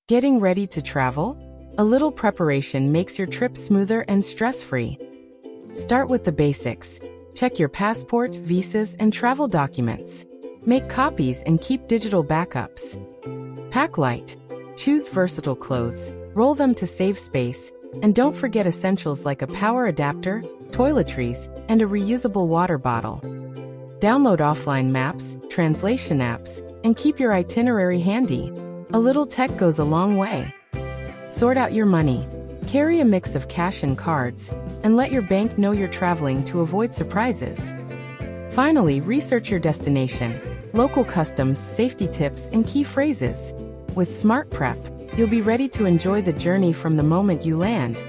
Getting ready to travel? A little preparation makes your trip smoother and stress-free. Start with the basics. Check your passport, visas, and travel documents. Make copies and keep digital backups. Pack light. Choose versatile clothes, roll them to save space, and don't forget essentials like a power adapter, toiletries, and a reusable water bottle. Download offline maps, translation apps, and keep your itinerary handy. A little tech goes a long way. Sort out your money. Carry a mix of cash and cards, and let your bank know you're traveling to avoid surprises. Finally, research your destination, local customs, safety tips, and key phrases. With Smart Prep, you'll be ready to enjoy the journey from the moment you land.